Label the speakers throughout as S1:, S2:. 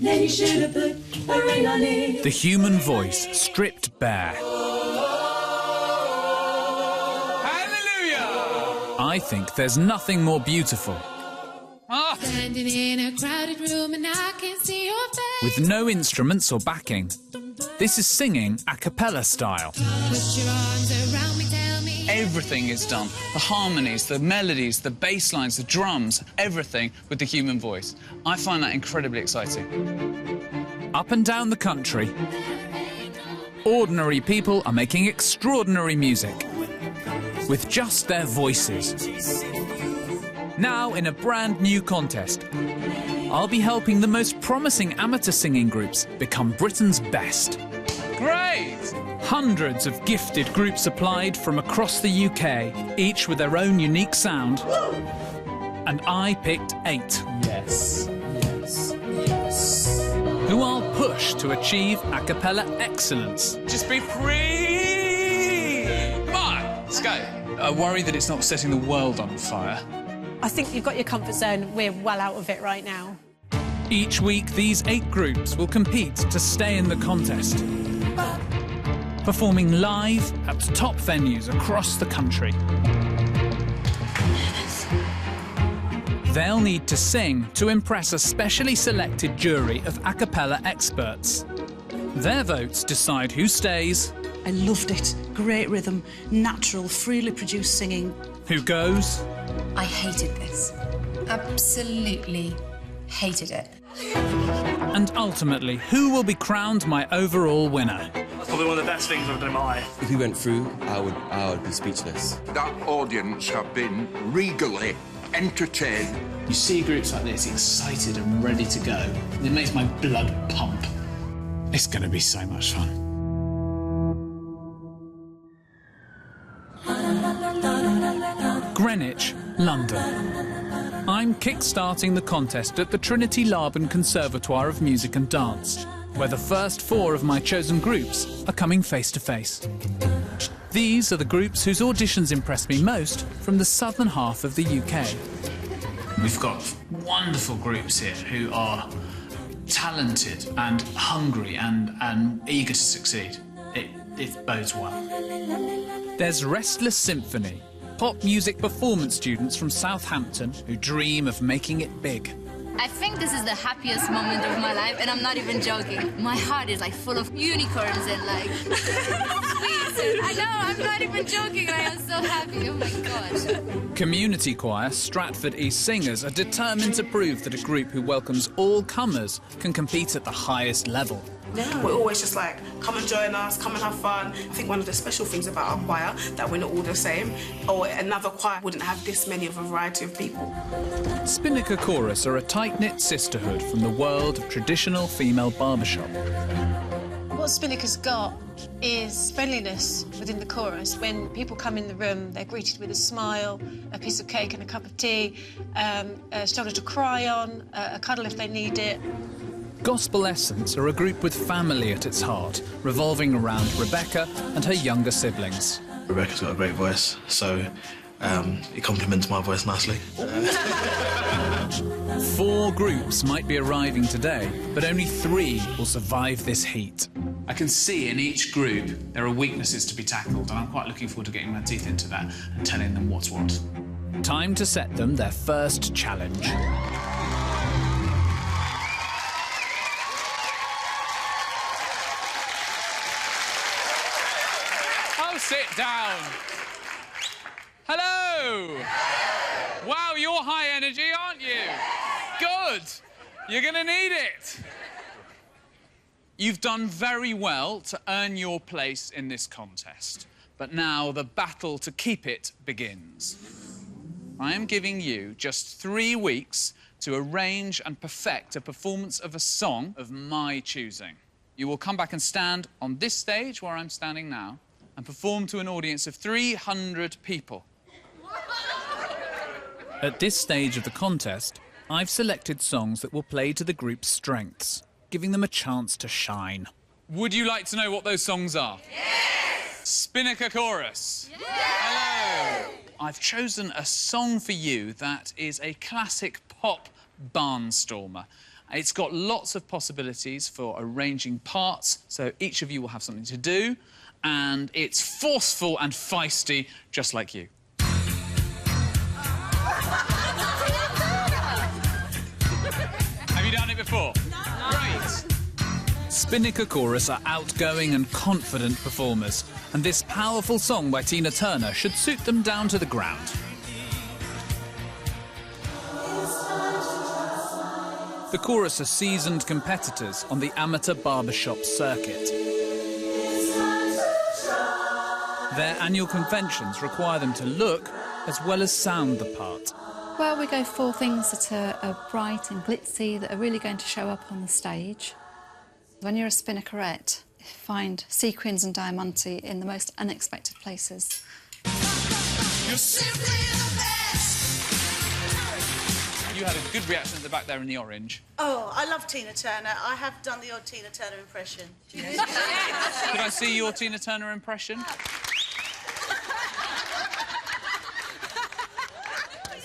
S1: then you should have put a ring on it.
S2: The human voice stripped bare.
S3: Hallelujah!
S2: I think there's nothing more beautiful.
S4: Standing in a crowded room and I can't see your face.
S2: With no instruments or backing, this is singing a cappella style.
S4: Put your arms around me, tell me.
S3: Everything is done. The harmonies, the melodies, the bass lines, the drums, everything with the human voice. I find that incredibly exciting.
S2: Up and down the country, ordinary people are making extraordinary music with just their voices. Now, in a brand new contest, I'll be helping the most promising amateur singing groups become Britain's best.
S3: Great!
S2: Hundreds of gifted groups applied from across the UK, each with their own unique sound. And I picked 8.
S5: Yes, yes, yes.
S2: Who I'll push to achieve a cappella excellence.
S3: Just be free! Come on, let's go. I worry that it's not setting the world on fire.
S6: I think you've got your comfort zone. We're well out of it right now.
S2: Each week, these 8 groups will compete to stay in the contest, performing live at top venues across the country. They'll need to sing to impress a specially selected jury of a cappella experts. Their votes decide who stays,
S7: I loved it. Great rhythm, natural, freely produced singing.
S2: who goes,
S8: I hated this. Absolutely hated it.
S2: and ultimately who will be crowned my overall winner.
S5: Probably one of the best things I've done in my life.
S9: If we went through, I would be speechless.
S10: That audience have been regally entertained.
S11: You see groups like this excited and ready to go, and it makes my blood pump. It's going to be so much fun.
S2: Greenwich, London. I'm kick-starting the contest at the Trinity Laban Conservatoire of Music and Dance, where the first 4 of my chosen groups are coming face-to-face. These are the groups whose auditions impressed me most from the southern half of the UK.
S11: We've got wonderful groups here who are talented and hungry and eager to succeed. It bodes well.
S2: There's Restless Symphony, pop music performance students from Southampton who dream of making it big.
S8: I think this is the happiest moment of my life, and I'm not even joking. My heart is like full of unicorns and like sweets. I know, I'm not even joking. I am so happy. Oh my gosh.
S2: Community choir Stratford East Singers are determined to prove that a group who welcomes all comers can compete at the highest level.
S12: Yeah, we're always just like, come and join us, come and have fun. I think one of the special things about our choir, that we're not all the same, or another choir wouldn't have this many of a variety of people.
S2: Spinnaker Chorus are a tight-knit sisterhood from the world of traditional female barbershop.
S13: What Spinnaker's got is friendliness within the chorus. When people come in the room, they're greeted with a smile, a piece of cake and a cup of tea, a shoulder to cry on, a cuddle if they need it.
S2: Gospel Essence are a group with family at its heart, revolving around Rebecca and her younger siblings.
S5: Rebecca's got a great voice, so it complements my voice nicely.
S2: 4 groups might be arriving today, but only 3 will survive this heat.
S11: I can see in each group there are weaknesses to be tackled, and I'm quite looking forward to getting my teeth into that and telling them what's what.
S2: Time to set them their first challenge.
S3: Sit down. Hello. Wow, you're high energy, aren't you? Good. You're going to need it. You've done very well to earn your place in this contest, but now the battle to keep it begins. I am giving you just 3 weeks to arrange and perfect a performance of a song of my choosing. You will come back and stand on this stage where I'm standing now and perform to an audience of 300 people.
S2: At this stage of the contest, I've selected songs that will play to the group's strengths, giving them a chance to shine.
S3: Would you like to know what those songs are? Yes! Spinnaker Chorus. Yes! Hello! I've chosen a song for you that is a classic pop barnstormer, It's got lots of possibilities for arranging parts, so each of you will have something to do, and it's forceful and feisty, just like you. Have you done it before? No. Great.
S2: Spinnaker Chorus are outgoing and confident performers, and this powerful song by Tina Turner should suit them down to the ground. The chorus are seasoned competitors on the amateur barbershop circuit. Their annual conventions require them to look as well as sound the part.
S14: Well, we go for things that are bright and glitzy, that are really going to show up on the stage. When you're a spinnakerette, you find sequins and diamante in the most unexpected places.
S1: You're simply the best.
S3: You had a good reaction at the back there in the orange.
S7: Oh, I love Tina Turner. I have done the odd Tina Turner impression.
S3: Could I see your Tina Turner impression?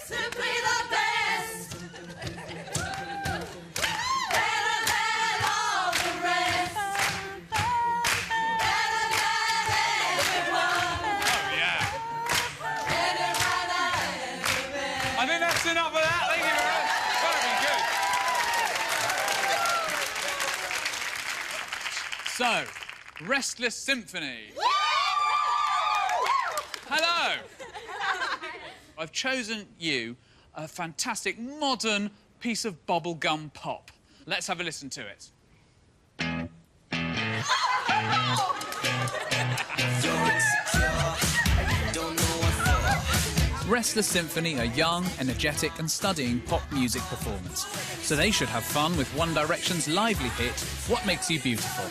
S1: Simply the best. Better than all the rest. Better than everyone.
S3: Oh, yeah.
S1: Better than everyone.
S3: I think that's enough of that. Thank you very much. That'd be good. So, Restless Symphony. Hello. I've chosen you a fantastic modern piece of bubblegum pop. Let's have a listen to it. Restless Symphony are young, energetic and studying pop music performers. So they should have fun with One Direction's lively hit, What Makes You Beautiful.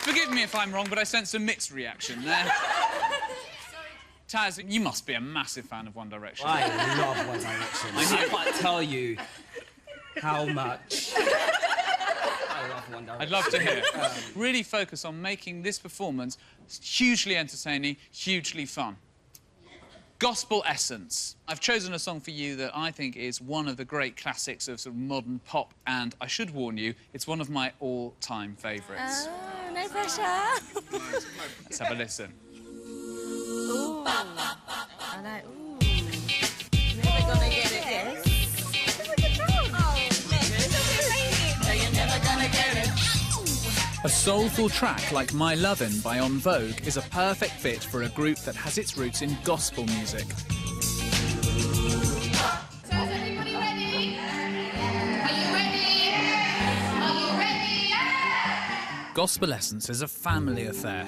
S3: Forgive me if I'm wrong, but I sense a mixed reaction there. Taz, you must be a massive fan of One Direction.
S15: I love One Direction. I can't tell you how much I love One Direction.
S3: I'd love to hear. Really focus on making this performance hugely entertaining, hugely fun. Gospel Essence. I've chosen a song for you that I think is one of the great classics of sort of modern pop, and I should warn you, it's one of my all-time favourites.
S8: Oh, no pressure.
S3: Let's have a listen.
S8: Ooh. I like, ooh. Never gonna get it. Yes. You're never gonna get it.
S2: A soulful track like My Lovin' by En Vogue is a perfect fit for a group that has its roots in gospel music.
S8: So is everybody ready? Are you ready? Are you ready?
S2: Gospel Essence is a family affair.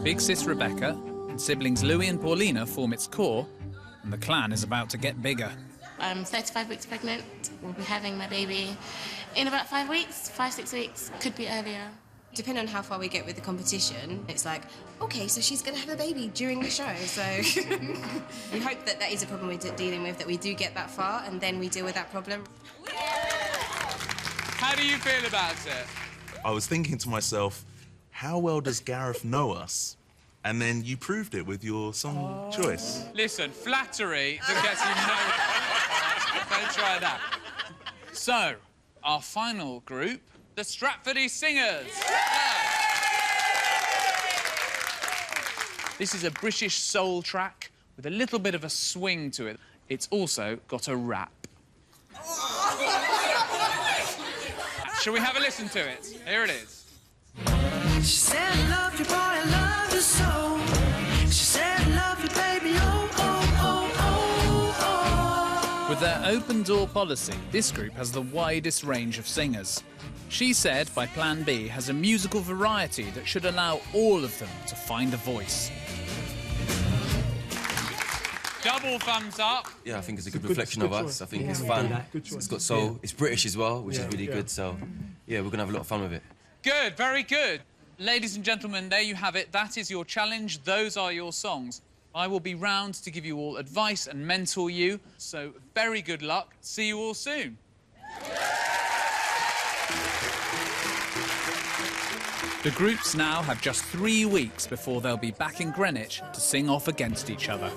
S2: Big sis Rebecca and siblings Louis and Paulina form its core, and the clan is about to get bigger.
S16: I'm 35 weeks pregnant. We'll be having my baby in about 5 weeks, 5-6 weeks, could be earlier.
S17: Depending on how far we get with the competition, it's like, OK, so she's going to have a baby during the show, so... We hope that that is a problem we're dealing with, that we do get that far, and then we deal with that problem.
S3: How do you feel about it?
S18: I was thinking to myself, how well does Gareth know us? And then you proved it with your song choice.
S3: Listen, flattery that gets you nowhere. Don't try that. So, our final group, the Stratford Singers. This is a British soul track with a little bit of a swing to it. It's also got a rap. Shall we have a listen to it? Here it is.
S1: She said, I love you, boy, I love you so. She said, I love you, baby, oh, oh, oh, oh, oh.
S2: With their open door policy, this group has the widest range of singers. She Said by Plan B has a musical variety that should allow all of them to find a voice.
S3: Double thumbs up.
S9: Yeah, I think it's a good reflection of us. I think it's fun. It's got soul. It's British as well, which is really good. So, yeah, we're going to have a lot of fun with it.
S3: Good, very good. Ladies and gentlemen, there you have it. That is your challenge. Those are your songs. I will be round to give you all advice and mentor you. So, very good luck. See you all soon.
S2: The groups now have just 3 weeks before they'll be back in Greenwich to sing off against each other.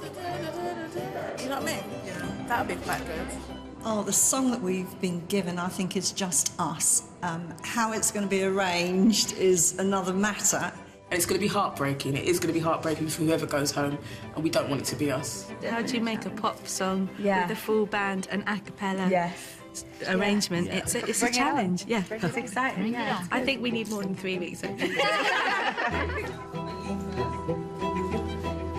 S12: Do you know what I mean? Yeah, that would be quite good.
S19: Oh, the song that we've been given, I think, is just us. How it's going to be arranged is another matter.
S12: And it's going to be heartbreaking. It is going to be heartbreaking for whoever goes home, and we don't want it to be us.
S20: How do you make a pop song with the full band and a cappella arrangement?
S12: Yeah.
S20: It's a challenge. Yeah,
S12: It's exciting. Yeah.
S20: I think we need more than 3 weeks.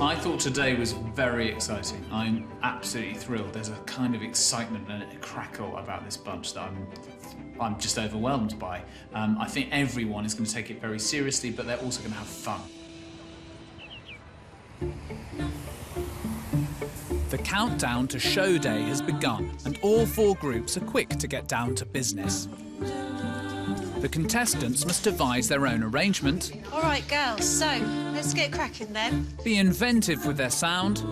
S11: I thought today was very exciting. I'm absolutely thrilled. There's a kind of excitement and a crackle about this bunch that I'm just overwhelmed by. I think everyone is going to take it very seriously, but they're also going to have fun.
S2: The countdown to show day has begun, and all 4 groups are quick to get down to business. The contestants must devise their own arrangement,
S13: All right, girls, so let's get cracking then.
S2: be inventive with their sound,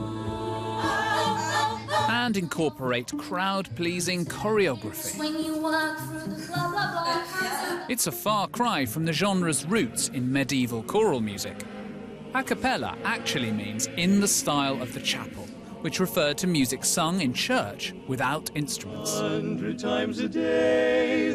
S2: and incorporate crowd-pleasing choreography. It's a far cry from the genre's roots in medieval choral music. A cappella actually means in the style of the chapel, which referred to music sung in church without instruments.
S1: 100 times a day,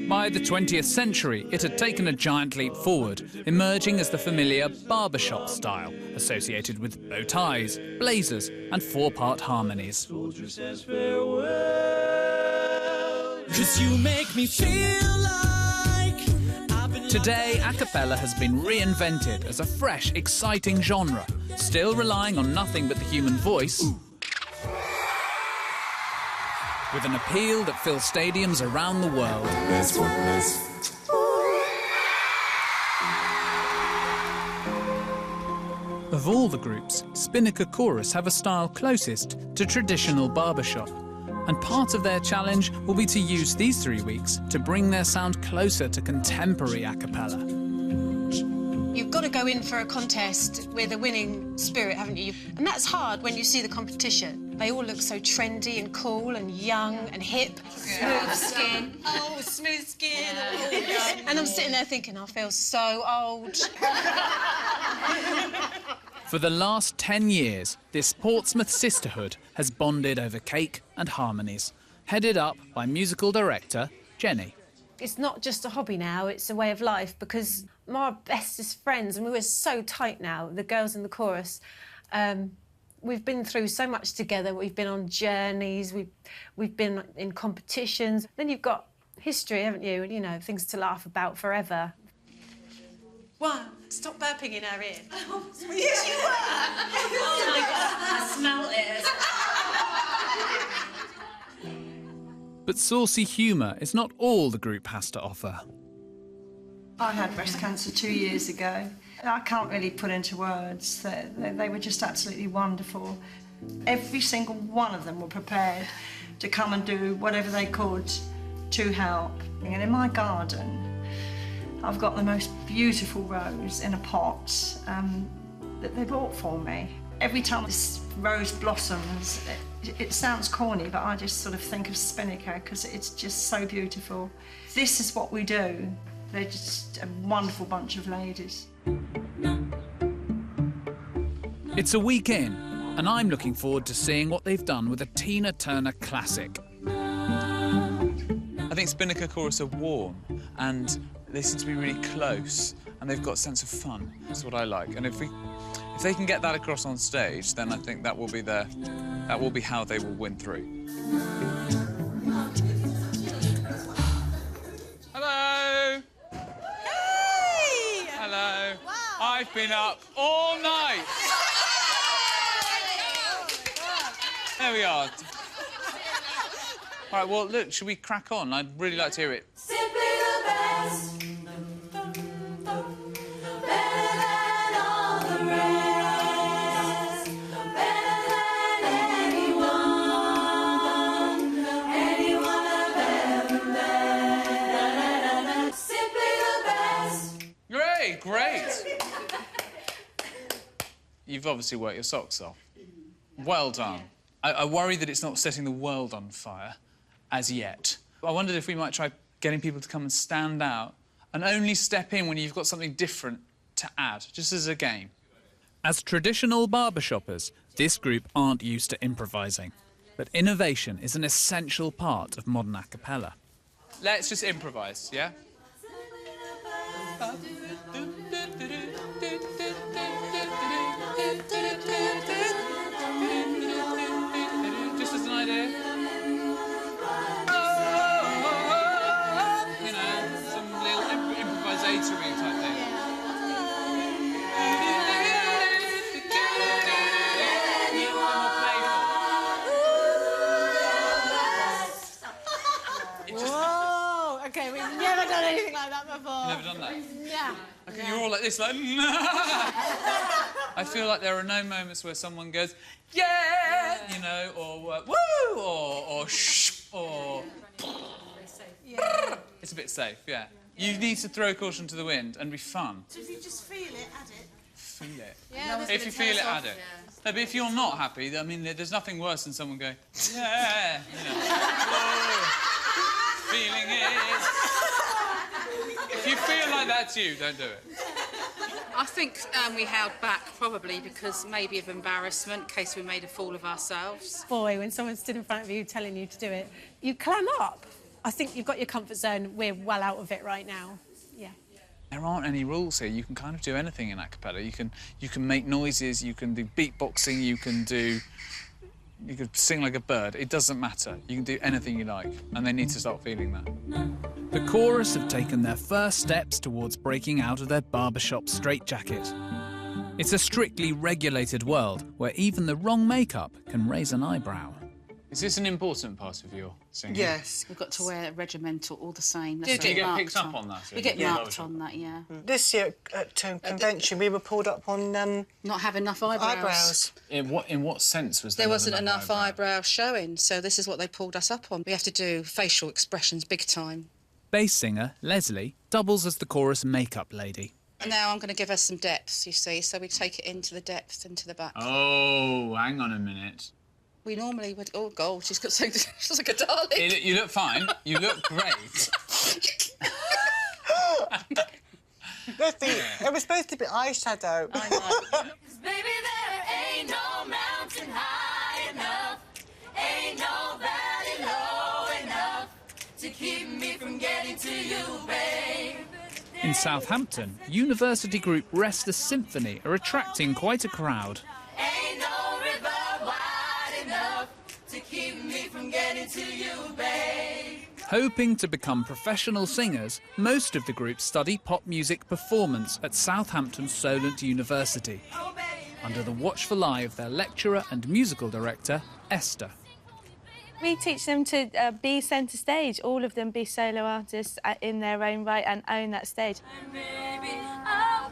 S2: By the 20th century, it had taken a giant leap forward, emerging as the familiar barbershop style, associated with bow ties, blazers, and 4-part harmonies.
S1: soldier says farewell. 'Cause you make me feel like I've been
S2: Today, a cappella has been reinvented as a fresh, exciting genre, still relying on nothing but the human voice, with an appeal that fills stadiums around the world. Of all the groups, Spinnaker Chorus have a style closest to traditional barbershop, and part of their challenge will be to use these 3 weeks to bring their sound closer to contemporary a cappella.
S13: You've got to go in for a contest with a winning spirit, haven't you? And that's hard when you see the competition. They all look so trendy and cool and young and hip. Smooth skin. Oh, smooth skin. And I'm sitting there thinking, I feel so old.
S2: For the last 10 years, this Portsmouth sisterhood has bonded over cake and harmonies, headed up by musical director Jenny.
S6: It's not just a hobby now, it's a way of life, because my bestest friends, and we were so tight now, the girls in the chorus, we've been through so much together. We've been on journeys, we've been in competitions. Then you've got history, haven't you? You know, things to laugh about forever.
S13: One, stop burping in our ear.
S7: Yes, you were.
S13: Oh my God, I smell it.
S2: But saucy humour is not all the group has to offer.
S19: I had breast cancer 2 years ago. I can't really put into words. They were just absolutely wonderful. Every single one of them were prepared to come and do whatever they could to help. And in my garden, I've got the most beautiful rose in a pot that they bought for me. Every time this rose blossoms, it sounds corny, but I just sort of think of Spinnaker because it's just so beautiful. This is what we do. They're just a wonderful bunch of ladies.
S2: It's a week in, and I'm looking forward to seeing what they've done with a Tina Turner classic.
S3: I think Spinnaker Chorus are warm, and they seem to be really close, and they've got a sense of fun. That's what I like. And if they can get that across on stage, then I think that will be how they will win through. Hello.
S1: Hey!
S3: Hello. Wow. I've been up all night. There we are. All right, well, look, should we crack on? I'd really like to hear it.
S1: Simply the best. Better than all the rest. Better than anyone I've ever met. Simply the best.
S3: Great. You've obviously worked your socks off. Well done. I worry that it's not setting the world on fire as yet. I wondered if we might try getting people to come and stand out and only step in when you've got something different to add, just as a game.
S2: As traditional barbershoppers, this group aren't used to improvising. But innovation is an essential part of modern a cappella.
S3: Let's just improvise, yeah? Just as an idea. You know, some little improvisatory type thing.
S6: Whoa! Okay, we've never done anything like that before.
S3: Never done that?
S6: Yeah.
S3: Okay, you're all like this, like... I feel like there are no moments where someone goes, yeah, you know, or woo, or shh, or...
S6: Yeah.
S3: It's a bit safe, yeah. You need to throw caution to the wind and be fun.
S12: So if you just feel it, add it.
S3: Feel it.
S12: Yeah,
S3: If you feel it, add it. No, but if you're not happy, I mean, there's nothing worse than someone going, yeah, you know. Feeling it. If you feel like that's you, don't do it.
S21: I think we held back probably because maybe of embarrassment, in case we made a fool of ourselves.
S6: Boy, when someone stood in front of you telling you to do it, you clam up. I think you've got your comfort zone. We're well out of it right now. Yeah.
S3: There aren't any rules here. You can kind of do anything in a cappella. You can make noises, you can do beatboxing, you could sing like a bird. It doesn't matter. You can do anything you like, and they need to start feeling that.
S2: The chorus have taken their first steps towards breaking out of their barbershop straitjacket. It's a strictly regulated world where even the wrong makeup can raise an eyebrow.
S3: Is this an important part of your singing?
S21: Yes. We've got to wear regimental all the same.
S3: Do you get picked up on that?
S21: We get marked on that, yeah.
S22: This year at convention, we were pulled up on
S21: not having enough eyebrows.
S3: In what sense was
S21: there wasn't enough eyebrows showing, so this is what they pulled us up on. We have to do facial expressions big time.
S2: Bass singer Leslie doubles as the chorus makeup lady.
S21: And now I'm going to give us some depths, you see, so we take it into the depths, into the back.
S3: Oh, hang on a minute.
S21: We normally would... Oh, God, she's got so... She's like a darling.
S3: You look fine. You look great.
S22: It was supposed to be eyeshadow.
S21: I know.
S1: Baby, there ain't no mountain high enough, ain't no valley low enough to keep me from getting to you, babe.
S2: In Southampton, university group Rest the Symphony are attracting quite a crowd.
S1: Ain't no river wide enough to keep me from getting to you, babe.
S2: Hoping to become professional singers, most of the group study pop music performance at Southampton Solent University, under the watchful eye of their lecturer and musical director, Esther.
S20: We teach them to be centre stage, all of them be solo artists in their own right and own that stage.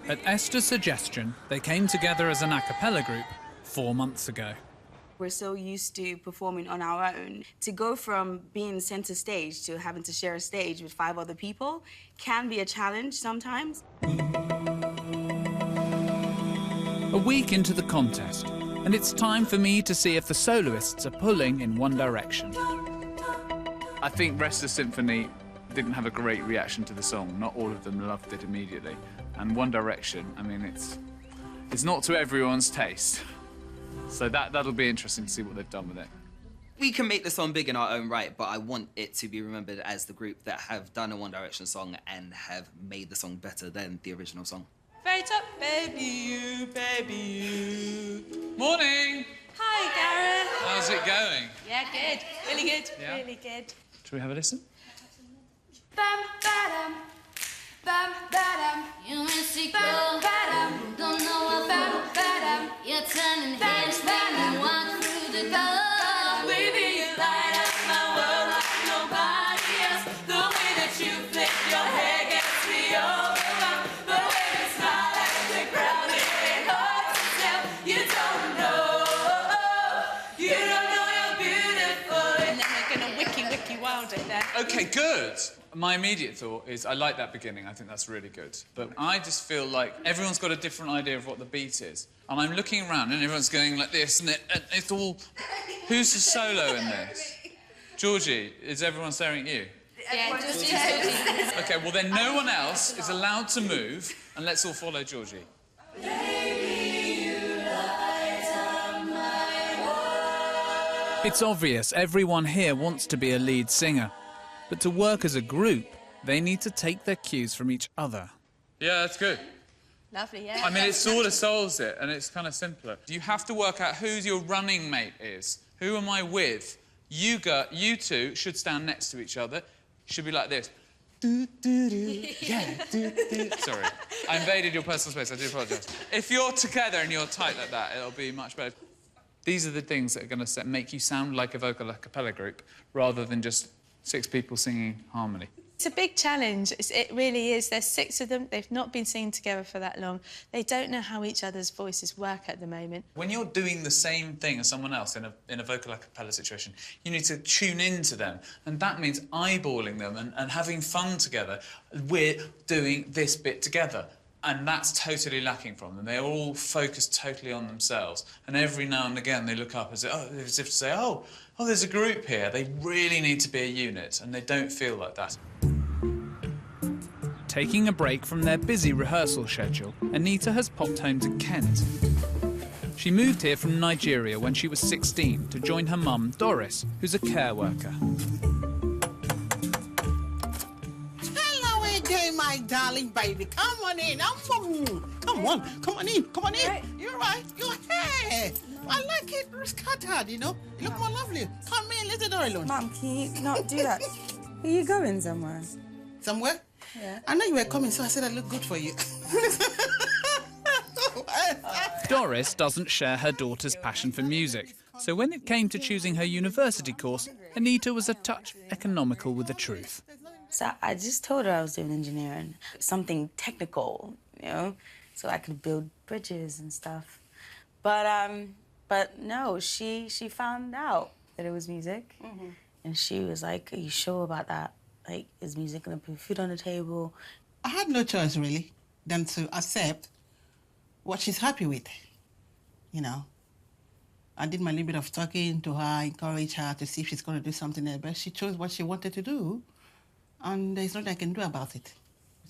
S2: At Esther's suggestion, they came together as an a cappella group 4 months ago.
S23: We're so used to performing on our own. To go from being centre stage to having to share a stage with 5 other people can be a challenge sometimes.
S2: A week into the contest, and it's time for me to see if the soloists are pulling in one direction.
S3: I think Rest the Symphony didn't have a great reaction to the song. Not all of them loved it immediately. And One Direction, I mean, it's not to everyone's taste. So that'll be interesting to see what they've done with it.
S15: We can make the song big in our own right, but I want it to be remembered as the group that have done a One Direction song and have made the song better than the original song.
S1: Very top, baby you, baby you.
S3: Morning!
S20: Hi, Gareth.
S3: How's it going?
S20: Yeah, good. Really good.
S3: Yeah.
S20: Really good.
S3: Shall we have a listen?
S1: Bam, ba-dum, bam, ba-dum. You ain't secret. Bam, ba-dum. Don't know what bam, ba-dum. You're turning heads when you walk through the door. Baby, you light up my world like nobody else. The way that you flip your hair gets me over. The way you smile at the crowd, it ain't hard to tell. You don't know. You don't know you're beautiful.
S20: And then we're going to wiki wild it then.
S3: Okay, good. My immediate thought is I like that beginning. I think that's really good. But I just feel like everyone's got a different idea of what the beat is. And I'm looking around and everyone's going like this, and it's all... Who's the solo in this? Georgie, is everyone staring at you?
S8: Yeah, just
S3: OK, well, then no one else is allowed to move, and let's all follow Georgie.
S1: Baby, you
S2: It's obvious everyone here wants to be a lead singer, but to work as a group, they need to take their cues from each other.
S3: Yeah, that's good.
S20: Lovely, yeah.
S3: I mean, it sort of solves it, and it's kind of simpler. You have to work out who your running mate is. Who am I with? You two should stand next to each other. Should be like this. Do, do, do. Yeah, do, do. Sorry, I invaded your personal space. I do apologise. If you're together and you're tight like that, it'll be much better. These are the things that are going to make you sound like a vocal a cappella group, rather than just 6 people singing harmony.
S20: It's a big challenge. It really is. There's 6 of them. They've not been singing together for that long. They don't know how each other's voices work at the moment.
S3: When you're doing the same thing as someone else in a vocal a cappella situation, you need to tune into them, and that means eyeballing them and having fun together. We're doing this bit together, and that's totally lacking from them. They're all focused totally on themselves, and every now and again they look up as if to say, oh, there's a group here. They really need to be a unit, and they don't feel like that.
S2: Taking a break from their busy rehearsal schedule, Anita has popped home to Kent. She moved here from Nigeria when she was 16 to join her mum, Doris, who's a care worker.
S4: Hello again, my darling baby. Come on in. Come on in. Right. You're right. Your hair. I like it scattered, you know. You look more lovely. Come in, let the door alone.
S23: Mom, can you not do that? Are you going somewhere?
S4: Somewhere?
S23: Yeah.
S4: I know you were coming, so I said I look good for you.
S2: Doris doesn't share her daughter's passion for music, so when it came to choosing her university course, Anita was a touch economical with the truth.
S23: So I just told her I was doing engineering, something technical, you know, so I could build bridges and stuff. But no, she found out that it was music, and she was like, "Are you sure about that? Like, is music gonna put food on the table?"
S4: I had no choice, really, than to accept what she's happy with, you know. I did my little bit of talking to her, encourage her to see if she's going to do something else, but she chose what she wanted to do, and there's nothing I can do about it.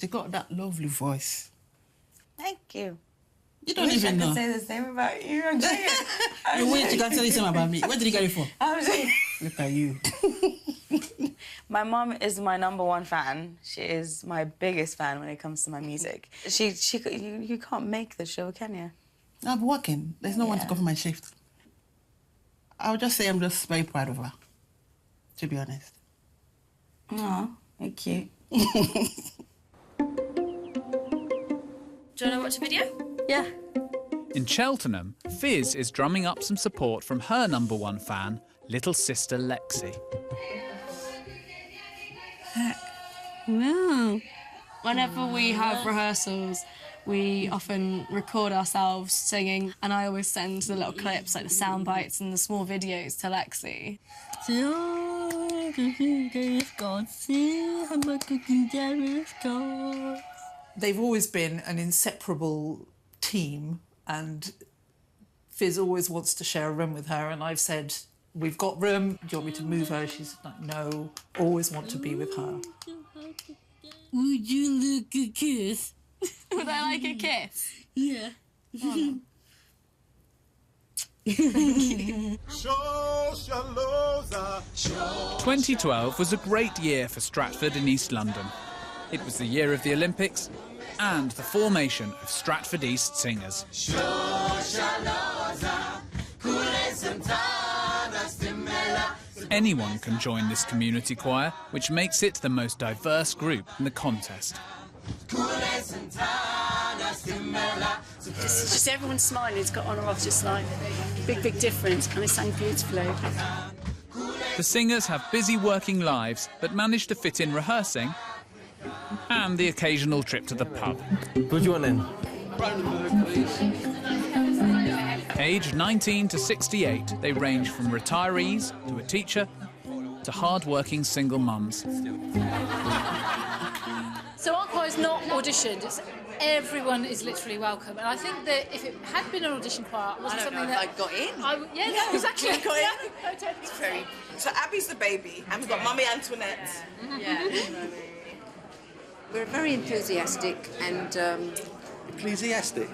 S4: She got that lovely voice.
S23: Thank you.
S4: You don't even know.
S23: I can say the same about you. I'm joking.
S4: You wait, you can tell you something about me. Where did you get it from?
S23: I'm joking.
S4: Look at you.
S23: My mom is my #1 fan. She is my biggest fan when it comes to my music. You can't make the show, can you?
S4: I'm working. There's no one to cover my shift. I would just say I'm just very proud of her, to be honest.
S23: Oh, thank you.
S1: Do you want to watch a video?
S23: Yeah.
S2: In Cheltenham, Fizz is drumming up some support from her #1 fan, little sister Lexi.
S5: Wow. Whenever we have rehearsals, we often record ourselves singing, and I always send the little clips, like the sound bites and the small videos, to Lexi.
S10: They've always been an inseparable team, and Fizz always wants to share a room with her, and I've said, we've got room, do you want me to move her? She's like, no, always want to be with her.
S5: Would you like a kiss? Would I like a kiss? Yeah. Oh, no.
S2: 2012 was a great year for Stratford in East London. It was the year of the Olympics and the formation of Stratford East Singers. Anyone can join this community choir, which makes it the most diverse group in the contest.
S24: Just everyone smiling, it's got on or off, just like big difference, and they sang beautifully.
S2: The singers have busy working lives, but manage to fit in rehearsing and the occasional trip to the pub.
S9: What do you want then?
S2: Aged 19 to 68, they range from retirees to a teacher to hard-working single mums.
S25: So our choir is not auditioned. Everyone is literally welcome, and I think that if it had been an audition choir, it wasn't something that
S23: I got in.
S25: Yeah, no, exactly.
S23: I got in.
S25: No, totally.
S23: It's very.
S12: So Abby's the baby, and we've got Mummy Antoinette.
S23: Yeah.
S26: We're very enthusiastic and...
S4: Ecclesiastic?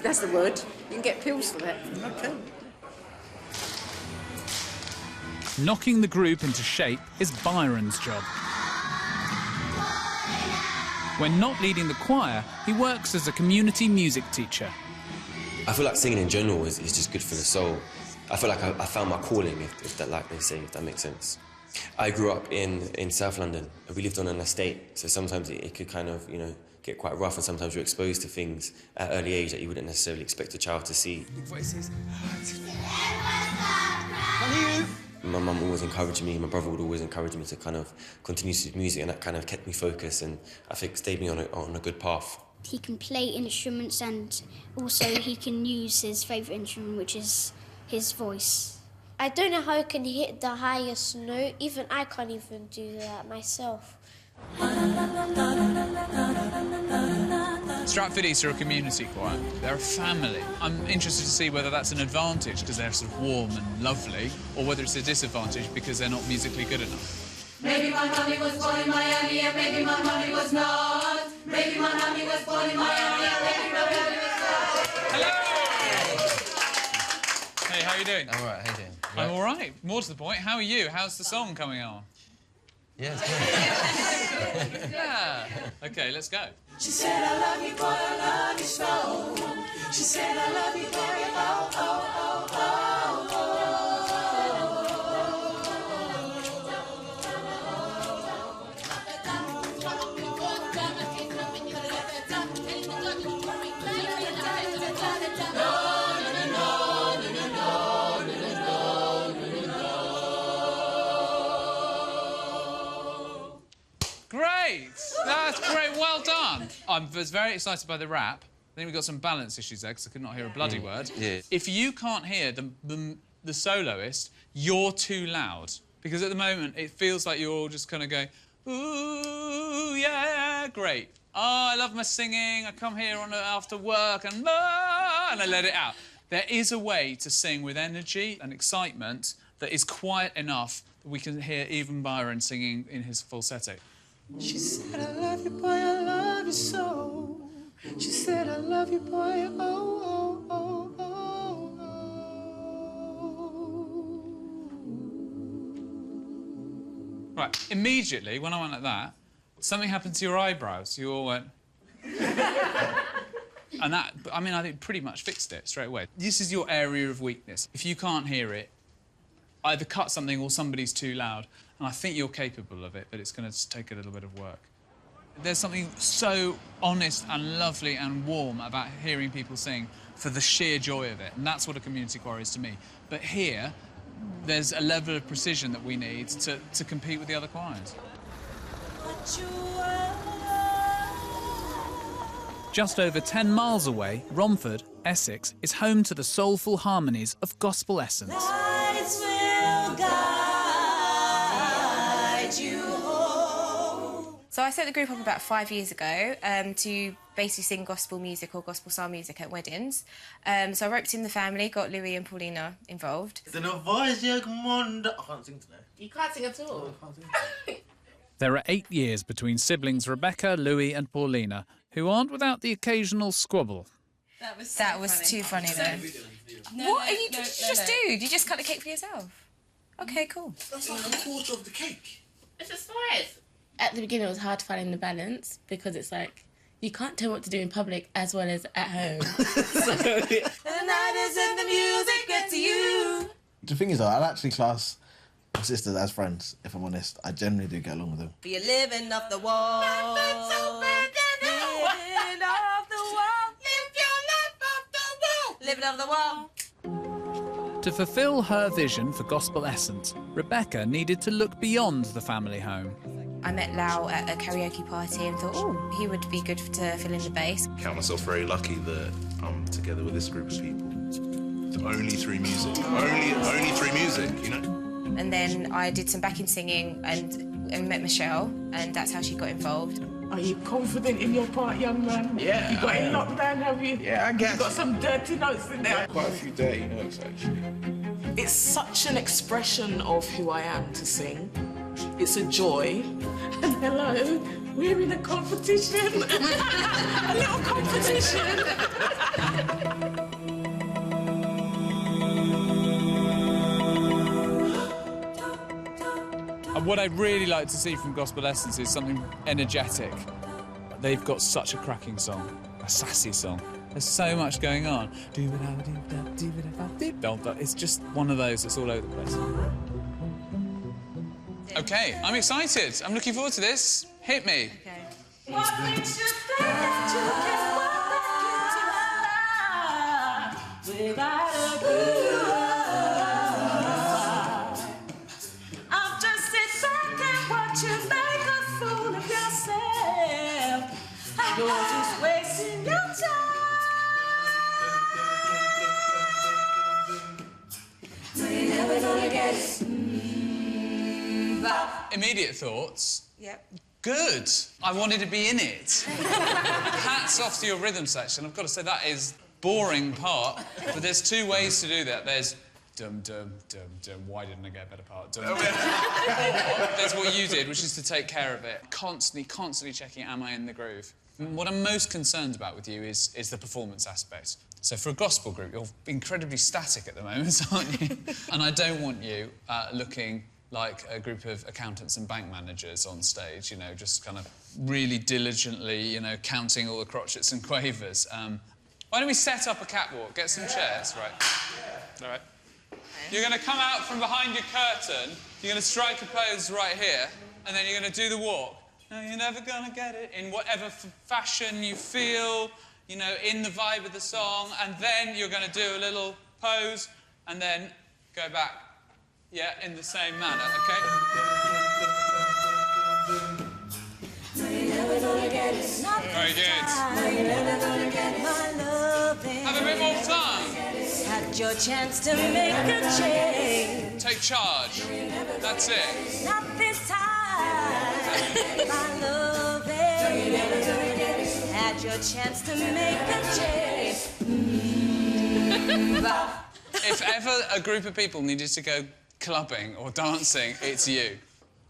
S26: That's the word. You can get pills for that.
S4: Okay.
S2: Knocking the group into shape is Byron's job. When not leading the choir, he works as a community music teacher.
S9: I feel like singing in general is just good for the soul. I feel like I found my calling, if that, like they say, if that makes sense. I grew up in South London. We lived on an estate, so sometimes it could kind of, you know, get quite rough, and sometimes you're exposed to things at an early age that you wouldn't necessarily expect a child to see.
S7: Voices.
S9: My mum always encouraged me, my brother would always encourage me to kind of continue to do music, and that kind of kept me focused and I think stayed me on a good path.
S11: He can play instruments and also he can use his favourite instrument, which is his voice.
S14: I don't know how he can hit the highest note. Even I can't even do that myself.
S3: Stratford East are a community choir. They're a family. I'm interested to see whether that's an advantage because they're sort of warm and lovely, or whether it's a disadvantage because they're not musically good enough.
S1: Maybe my mommy was born in Miami and maybe my mommy was not. Maybe my mommy was born in Miami and maybe my mommy was not.
S3: Hello! Hey, how are you doing?
S9: I'm all right, how you doing?
S3: I'm all right. More to the point, how are you? How's the song coming on?
S9: Yeah, it's good.
S3: Yeah. OK, let's go.
S1: She said, I love you, boy, I love you so. She said, I love you, boy, oh, oh, oh, oh, oh.
S3: Great! That's great, well done. I was very excited by the rap. I think we've got some balance issues there because I could not hear a bloody word.
S9: Yeah.
S3: If you can't hear the soloist, you're too loud. Because at the moment, it feels like you're all just kind of going, ooh, yeah, great. Oh, I love my singing. I come here after work and I let it out. There is a way to sing with energy and excitement that is quiet enough that we can hear even Byron singing in his falsetto.
S1: She said, I love you, boy, I love you so. She said, I love you, boy, oh, oh, oh, oh, oh.
S3: Right, immediately, when I went like that, something happened to your eyebrows. You all went... And that, I mean, I think pretty much fixed it straight away. This is your area of weakness. If you can't hear it, either cut something or somebody's too loud. And I think you're capable of it, but it's going to take a little bit of work. There's something so honest and lovely and warm about hearing people sing for the sheer joy of it. And that's what a community choir is to me. But here, there's a level of precision that we need to compete with the other choirs.
S2: Just over 10 miles away, Romford, Essex, is home to the soulful harmonies of Gospel Essence.
S1: Lights will guide you home.
S16: So I set the group up about 5 years ago to basically sing gospel music or gospel style music at weddings. So I roped in the family, got Louis and Paulina involved.
S17: I can't sing today.
S16: You can't sing at all?
S2: There are 8 years between siblings Rebecca, Louis and Paulina, who aren't without the occasional squabble.
S16: That was too funny, though. What are you... just do? You just cut the cake for yourself? OK, cool.
S17: That's like a quarter of the cake.
S16: It's a slice. At the beginning, it was hard to find the balance because it's like, you can't tell what to do in public as well as at home.
S1: The night is in the music, get to you.
S17: The thing is, though, I'd actually class my sisters as friends, if I'm honest. I generally do get along with them.
S1: You're living off the wall. Nothing's so bad, living off the wall. Live your life off the wall. Living off the wall.
S2: To fulfil her vision for Gospel Essence, Rebecca needed to look beyond the family home.
S16: I met Lau at a karaoke party and thought, oh, he would be good to fill in the bass.
S18: Count myself very lucky that I'm together with this group of people. Only through music. Only through music, you know?
S16: And then I did some backing singing and met Michelle, and that's how she got involved.
S27: Are you confident in your part, young man?
S18: Yeah.
S27: You got it locked down, have you?
S18: Yeah, I guess.
S27: You got some dirty notes in there.
S18: Quite a few dirty notes, actually.
S27: It's such an expression of who I am to sing. It's a joy. And hello, we're in a competition. A little competition.
S3: And what I'd really like to see from Gospel Essence is something energetic. They've got such a cracking song, a sassy song. There's so much going on. It's just one of those that's all over the place. OK, I'm excited. I'm looking forward to this. Hit me.
S1: What makes you think you can walk into my life without a good? I'll just sit back and watch you make a fool of yourself. You're just wasting your time. We're never gonna get it.
S3: Immediate thoughts.
S16: Yep.
S3: Good. I wanted to be in it. Hats off to your rhythm section. I've got to say that is boring part, but there's two ways to do that. There's dum dum dum dum. Why didn't I get a better part? Dum dum. Or there's what you did, which is to take care of it. Constantly checking, am I in the groove? What I'm most concerned about with you is the performance aspect. So for a gospel group, you're incredibly static at the moment, aren't you? And I don't want you looking like a group of accountants and bank managers on stage, you know, just kind of really diligently, you know, counting all the crotchets and quavers. Why don't we set up a catwalk, get some chairs, right? All right. You're going to come out from behind your curtain, you're going to strike a pose right here, and then you're going to do the walk. No, you're never going to get it in whatever fashion you feel, you know, in the vibe of the song, and then you're going to do a little pose, and then go back. Yeah, in the same manner, OK? Very good. Have a bit more fun.
S1: Had your chance to make a change.
S3: Take charge. That's it.
S1: Not this time. My love, had your chance to make a change.
S3: If ever a group of people needed to go clubbing or dancing, it's you.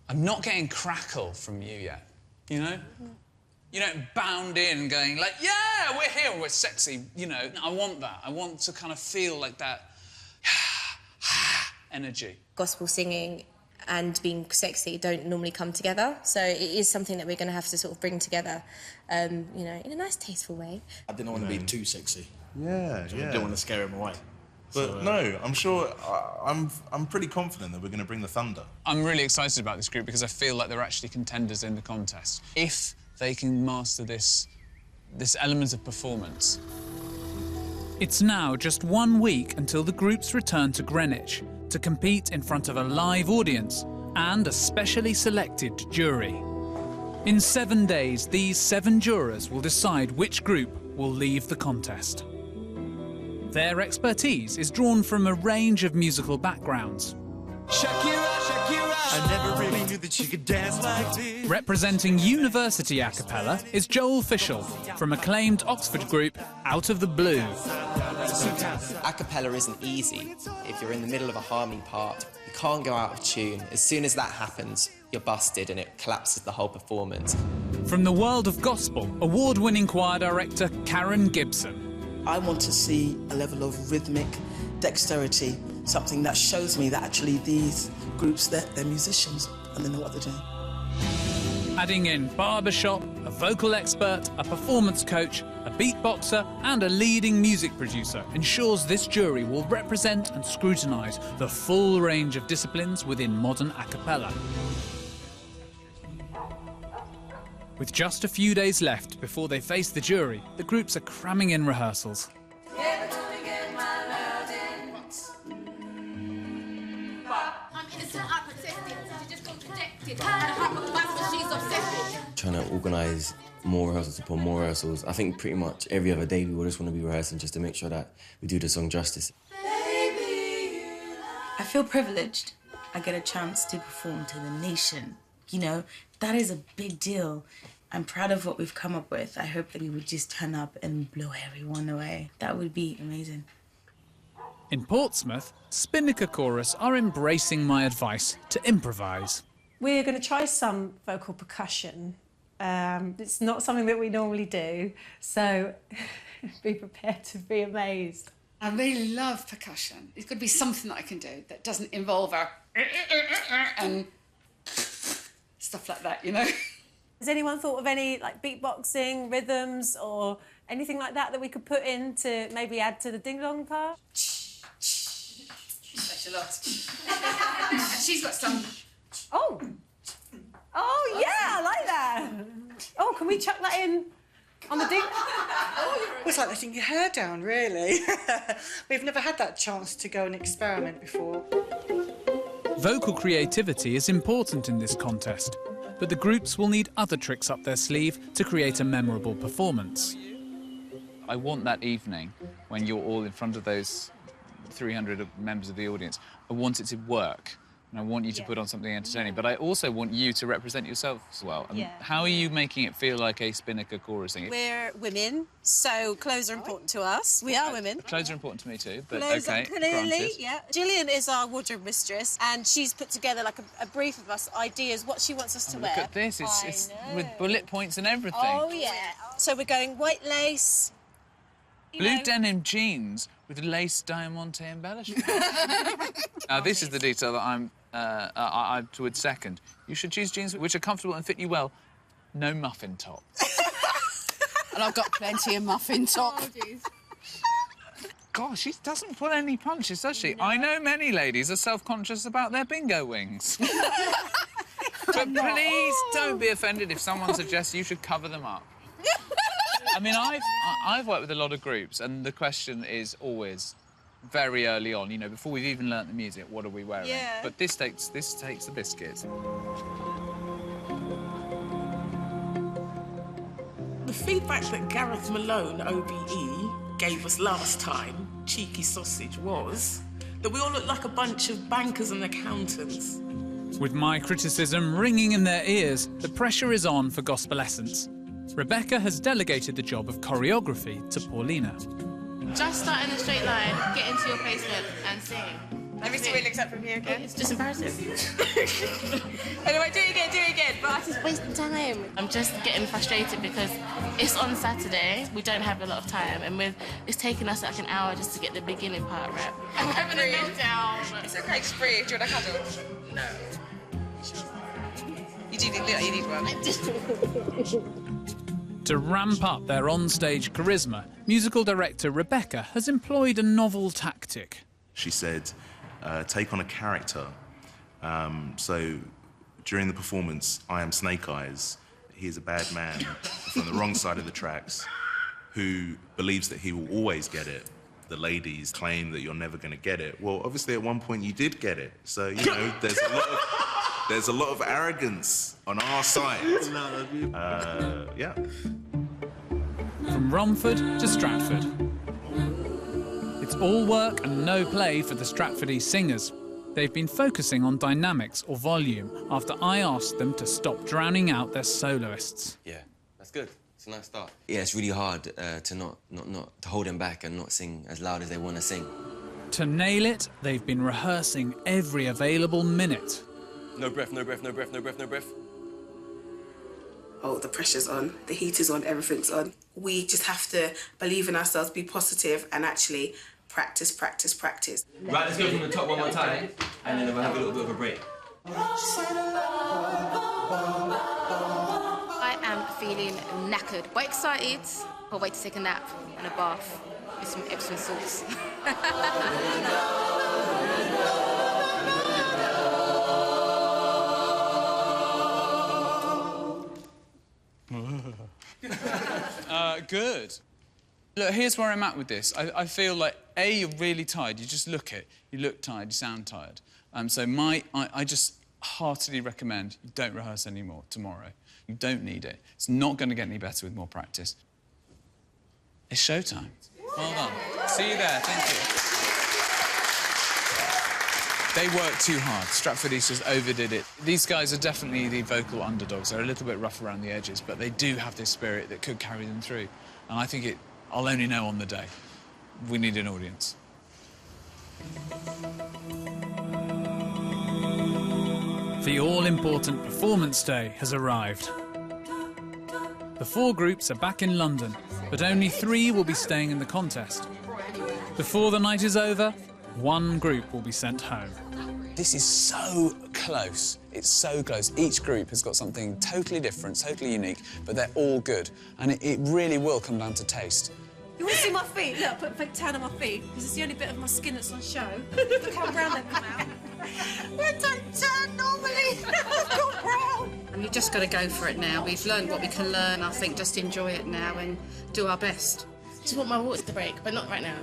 S3: I'm not getting crackle from you yet, you know? You don't bound in going like, yeah, we're here, we're sexy, you know. I want that. I want to kind of feel like that energy.
S16: Gospel singing and being sexy don't normally come together, so it is something that we're going to have to sort of bring together, you know, in a nice, tasteful way.
S17: I didn't want to be too sexy.
S18: Yeah,
S17: I didn't want to scare him away.
S18: But no, I'm sure, I'm pretty confident that we're going to bring the thunder.
S3: I'm really excited about this group because I feel like they're actually contenders in the contest. If they can master this element of performance.
S2: It's now just 1 week until the groups return to Greenwich to compete in front of a live audience and a specially selected jury. In 7 days, these 7 jurors will decide which group will leave the contest. Their expertise is drawn from a range of musical backgrounds.
S1: Shakira, Shakira, I never really knew that you could dance like this.
S2: Representing university a cappella is Joel Fishel from acclaimed Oxford group Out of the Blue.
S6: A cappella isn't easy. If you're in the middle of a harmony part, you can't go out of tune. As soon as that happens, you're busted and it collapses the whole performance.
S2: From the world of gospel, award-winning choir director Karen Gibson.
S7: I want to see a level of rhythmic dexterity, something that shows me that actually these groups, they're musicians and they know what they're doing.
S2: Adding in barbershop, a vocal expert, a performance coach, a beatboxer and a leading music producer ensures this jury will represent and scrutinise the full range of disciplines within modern a cappella. With just a few days left before they face the jury, the groups are cramming in rehearsals.
S1: I'm innocent, I protested. She just contradicted. She's obsessed.
S9: Trying to organise more rehearsals upon more rehearsals. I think pretty much every other day we will just want to be rehearsing just to make sure that we do the song justice.
S23: I feel privileged. I get a chance to perform to the nation. You know, that is a big deal. I'm proud of what we've come up with. I hope that we would just turn up and blow everyone away. That would be amazing.
S2: In Portsmouth, Spinnaker Chorus are embracing my advice to improvise.
S13: We're going to try some vocal percussion. It's not something that we normally do, so be prepared to be amazed.
S15: I really love percussion. It's got to be something that I can do that doesn't involve a and
S8: stuff like that, you know.
S13: Has anyone thought of any like beatboxing, rhythms, or anything like that we could put in to maybe add to the ding-dong part?
S8: That's a lot. She's got some.
S13: Oh! Oh, yeah, I like that. Oh, can we chuck that in on the ding?
S8: It's like letting your hair down, really. We've never had that chance to go and experiment before.
S2: Vocal creativity is important in this contest, but the groups will need other tricks up their sleeve to create a memorable performance.
S3: I want that evening, when you're all in front of those 300 members of the audience, I want it to work. And I want you to put on something entertaining, but I also want you to represent yourself as well. And how are you making it feel like a Spinnaker chorus thing?
S10: We're women, so clothes are important to us. We are women.
S3: Clothes are important to me too, but
S10: Clothes
S3: okay,
S10: are clearly,
S3: granted.
S10: yeah. Gillian is our wardrobe mistress, and she's put together like a brief of us, ideas, what she wants us to wear.
S3: Look at this, it's with bullet points and everything.
S10: Oh, yeah. So we're going white lace.
S3: Blue denim jeans with lace diamante embellishment. Now, this is the detail that I would second. You should choose jeans which are comfortable and fit you well. No muffin top.
S25: And I've got plenty of muffin top.
S3: Gosh, she doesn't pull any punches, does she? No. I know many ladies are self-conscious about their bingo wings. But please don't be offended if someone suggests you should cover them up. I mean, I've worked with a lot of groups, and the question is always very early on, you know, before we've even learnt the music, what are we wearing?
S10: Yeah.
S3: But this takes the biscuit.
S12: The feedback that Gareth Malone, OBE, gave us last time, Cheeky Sausage, was that we all look like a bunch of bankers and accountants.
S2: With my criticism ringing in their ears, the pressure is on for Gospel Essence. Rebecca has delegated the job of choreography to Paulina.
S15: Just start in a straight line, get into your placement and sing.
S16: Let me see what it looks like from here again.
S15: It's just embarrassing.
S16: Anyway, do it again, but I'm just wasting time.
S15: I'm just getting frustrated because it's on Saturday, we don't have a lot of time, and it's taking us like an hour just to get the beginning part right. I'm having a meltdown.
S16: It's okay, just breathe. Do you want a cuddle? No. You do need one.
S2: To ramp up their on-stage charisma, musical director Rebecca has employed a novel tactic.
S18: She said, take on a character. So during the performance, I am Snake Eyes. He is a bad man from the wrong side of the tracks who believes that he will always get it. The ladies claim that you're never going to get it. Well, obviously, at one point, you did get it. So, you know, there's a lot of arrogance on our side. Yeah.
S2: From Romford to Stratford. It's all work and no play for the Stratfordese singers. They've been focusing on dynamics or volume after I asked them to stop drowning out their soloists.
S9: Yeah, that's good. It's a nice start. Yeah, it's really hard to not to hold them back and not sing as loud as they want to sing.
S2: To nail it, they've been rehearsing every available minute.
S9: No breath, no breath, no breath, no breath, no breath.
S12: Oh, the pressure's on, the heat is on, everything's on. We just have to believe in ourselves, be positive, and actually practice, practice, practice.
S9: Right, let's go from the top one more time, and then we'll have a little bit of a break.
S15: I am feeling knackered, but excited. I'll wait to take a nap and a bath with some Epsom salts.
S3: Good. Look, here's where I'm at with this. I feel like, A, you're really tired. You just look it. You look tired, you sound tired. So I just heartily recommend you don't rehearse anymore tomorrow. You don't need it. It's not going to get any better with more practice. It's showtime. Well done. See you there. Thank you. They worked too hard. Stratfordese just overdid it. These guys are definitely the vocal underdogs. They're a little bit rough around the edges, but they do have this spirit that could carry them through. And I think I'll only know on the day. We need an audience.
S2: The all-important performance day has arrived. The 4 groups are back in London, but only 3 will be staying in the contest. Before the night is over, 1 group will be sent home.
S3: This is so close. It's so close. Each group has got something totally different, totally unique, but they're all good. And it really will come down to taste.
S10: You want to see my feet? Look, I put a fake tan on my feet because it's the only bit of my skin that's on show. Look how brown they've come out. I don't tan normally. I've got brown.
S5: And you've just got to go for it now. We've learned what we can learn. I think just enjoy it now and do our best.
S15: Just want my water to break, but not right now.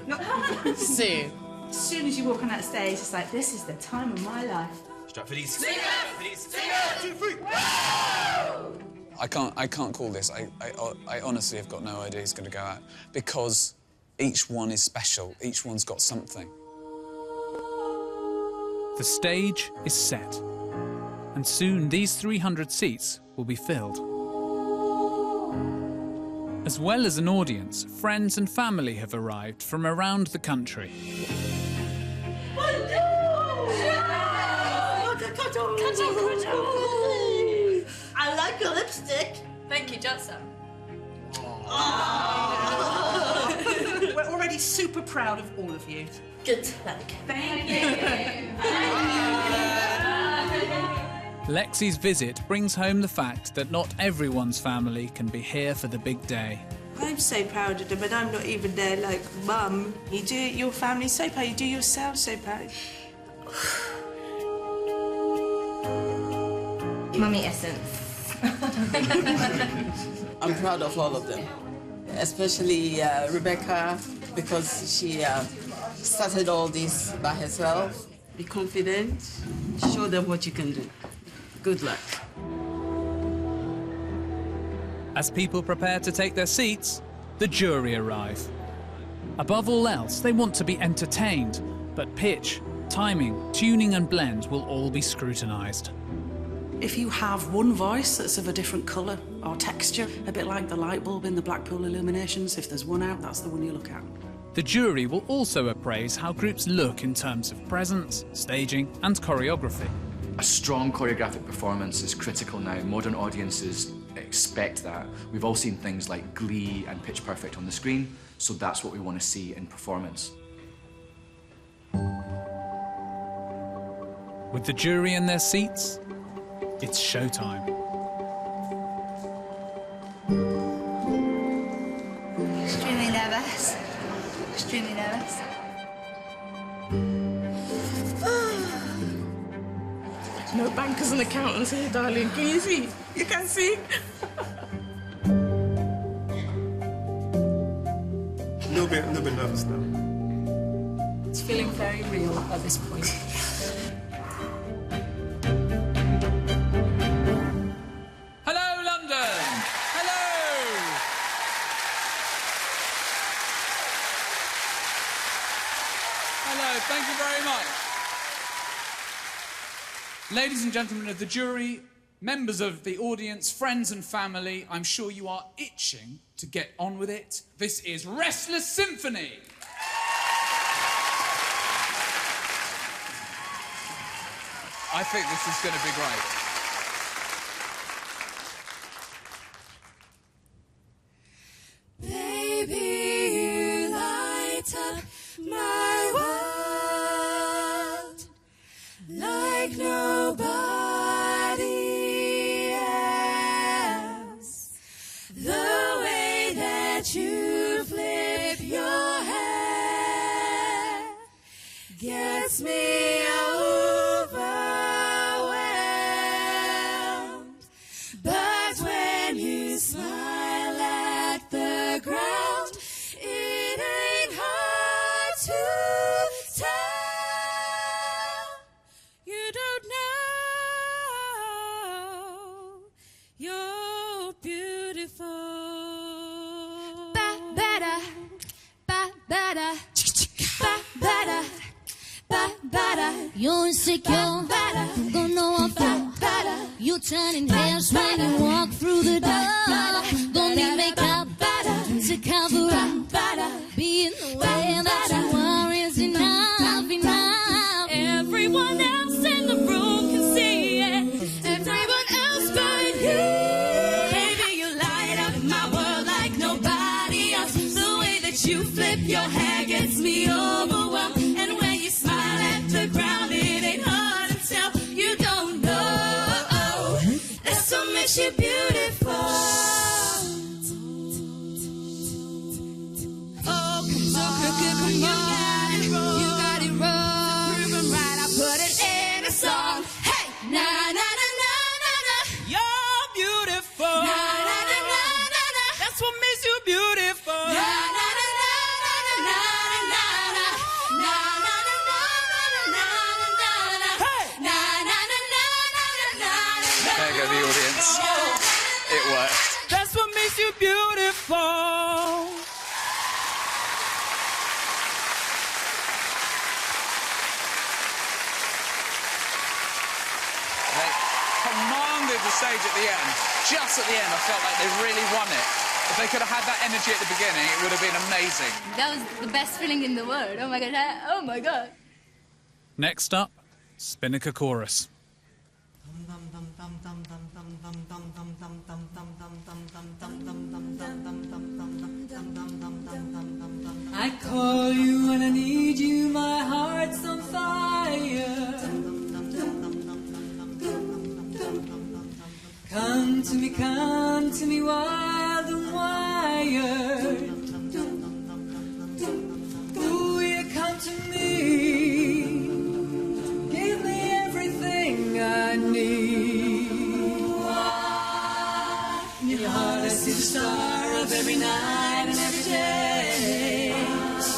S15: Soon.
S5: As soon as you walk on that stage, it's like, this is the time of my life.
S9: Strap for these.
S3: I can't call this. I honestly have got no idea who's going to go out because each one is special. Each one's got something.
S2: The stage is set, and soon these 300 seats will be filled. As well as an audience, friends and family have arrived from around the country.
S10: I like your lipstick.
S25: Thank you, Johnson.
S8: We're already super proud of all of you.
S10: Good luck.
S25: Thank you.
S2: Lexi's visit brings home the fact that not everyone's family can be here for the big day.
S19: I'm so proud of them, and I'm not even there like Mum. You do your family so proud, you do yourself so proud.
S16: Mummy essence.
S7: I'm proud of all of them, especially Rebecca, because she started all this by herself. Be confident, show them what you can do. Good luck.
S2: As people prepare to take their seats, the jury arrive. Above all else, they want to be entertained, but pitch, timing, tuning and blend will all be scrutinised.
S20: If you have one voice that's of a different colour or texture, a bit like the light bulb in the Blackpool Illuminations, if there's one out, that's the one you look at.
S2: The jury will also appraise how groups look in terms of presence, staging and choreography.
S21: A strong choreographic performance is critical now. Modern audiences expect that. We've all seen things like Glee and Pitch Perfect on the screen, so that's what we want to see in performance.
S2: With the jury in their seats, it's showtime.
S1: Extremely nervous. Extremely nervous.
S27: No bankers and accountants here, darling. Can you see? You can see.
S8: A little bit nervous now.
S25: It's feeling very real at this point.
S3: Hello, London! Hello! Hello, thank you very much. Ladies and gentlemen of the jury, members of the audience, friends and family, I'm sure you are itching to get on with it. This is Restless Symphony. I think this is going to be great.
S1: Baby, you light up my world like nobody else. The way that you flip your hair gets me overwhelmed. But when you smile at the ground, it ain't hard to tell. You don't know you're beautiful. Ba-ba-da, ba-ba-da, ba-ba-da, ba-ba-da. You're insecure, you gon' know I'm fine. You're turning heads when you walk through the door. Don't need makeup to cover up. Being the way that you are is enough, enough. Everyone else in the room can see it. Everyone else but you. Baby, you light up my world like nobody else. The way that you flip your hair gets me overwhelmed. And when you smile at the ground, it ain't hard to tell. You don't miss you, beautiful. Oh, come on, you got it wrong. You got it wrong. To prove I'm right, I put it in a song. Hey, na na na na na na.
S4: You're beautiful.
S1: Na na na na na na.
S4: That's what makes you beautiful.
S1: Na na na na na na na na na na na na na na. Hey, na na na na na na na.
S3: There go the audience. It worked.
S4: That's what makes you beautiful.
S3: They commanded the stage at the end. Just at the end, I felt like they really won it. If they could have had that energy at the beginning, it would have been amazing.
S1: That was the best feeling in the world. Oh my god. Oh my god.
S2: Next up, Spinnaker Chorus.
S4: I call you when I need you, my heart's on fire. Come to me, wild and wired. Ooh, you come to me, give me everything I need. In your heart I see the star of every night and every day.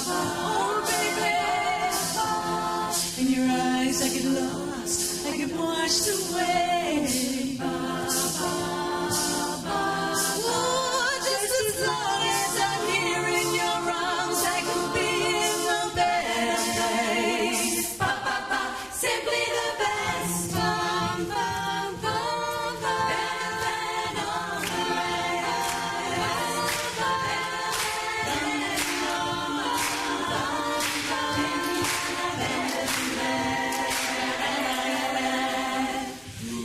S4: Oh, baby, in your eyes I get lost, I get washed away. Oh, just as long as I'm here in your arms, I can be in the best place. Ba, ba, ba, simply the best. Bum, bum, bum, bum. Better than all the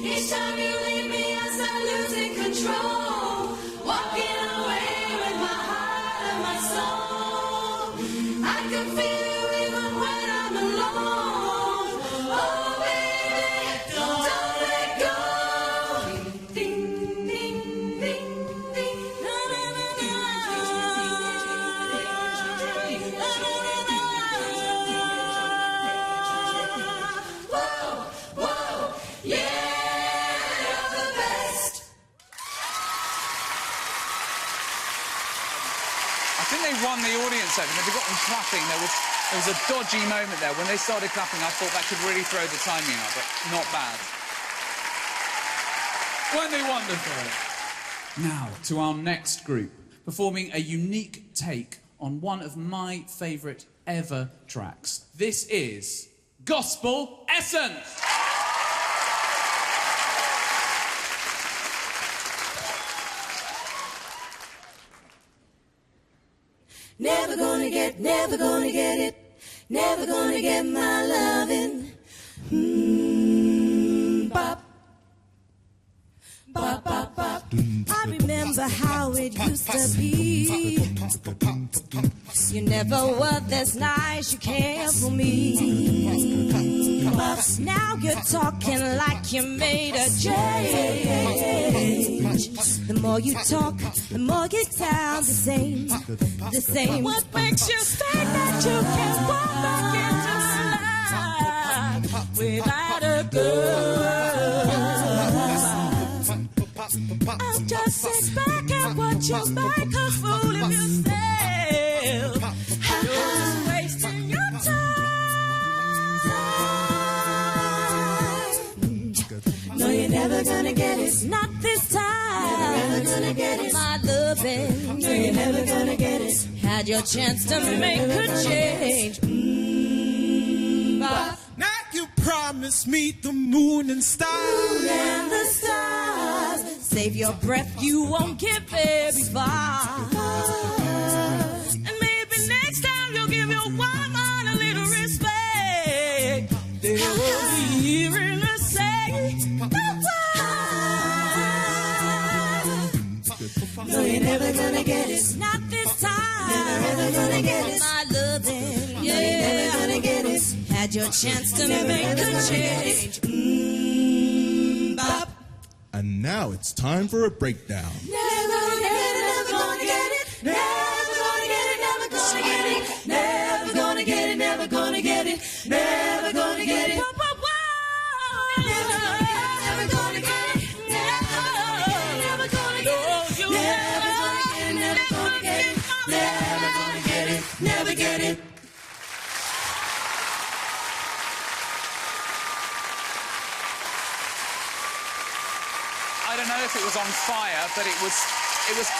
S4: each time you leave me, I start losing control. Walking away with my heart and my soul. I can feel you even when I'm alone. Oh, baby, don't let go. Ding, ding, ding, ding. Na, na, na, na. Na, na, na, na. Whoa, whoa, yeah.
S3: I think they won the audience over. They got them clapping. There was a dodgy moment there. When they started clapping, I thought that could really throw the timing out, but not bad. Weren't they wonderful? Now, to our next group, performing a unique take on one of my favourite ever tracks. This is Gospel Essence.
S1: Never gonna get it. Never gonna get my lovin'. Bop. Bop, bop, bop. I remember how it used to be. You never were this nice, you care for me. But now you're talking like you made a change. The more you talk, the more you sound the same. The same. What makes you think that you can walk back into life without a girl? I'll just sit back and watch you make a fool of yourself. You're just wasting your time. No, you're never gonna get it. Not this time. You're never gonna get it. My loving. No, you're never gonna get it. Had your chance to make a change.
S4: Now you promised me the moon and stars.
S1: Moon and the stars. Save your breath, you won't get very far. And maybe next time you'll give your woman a little respect. They will be hearing her say, no, you're never gonna get it. Not this time. You're never gonna get it. My loving, yeah. You're never gonna get it. Had your chance to make a change. Bop.
S4: And
S6: Now it's time for a breakdown.
S4: Never gonna get it, never gonna get it. Never gonna get it, never gonna get it. Never gonna get it, never gonna get it. Never gonna get it. Never gonna get it. Never gonna get it. Never gonna get it. Never gonna get it. Never get it.
S3: I don't know if it was on fire, but it was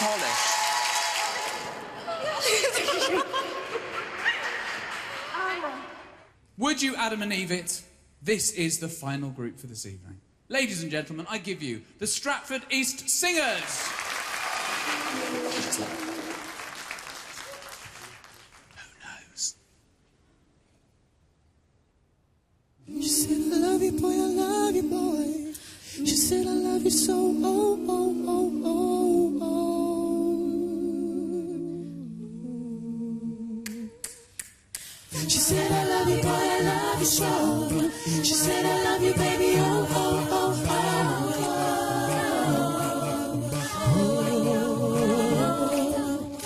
S3: polished. Would you Adam and Eve it? This is the final group for this evening. Ladies and gentlemen, I give you the Stratford East Singers.
S4: She said, I love you, boy, I love you, boy. She said, I love you so, oh, oh, oh, oh, oh. She said, I love you, boy, I love you so. She said, I love you, baby, oh, oh, oh, oh.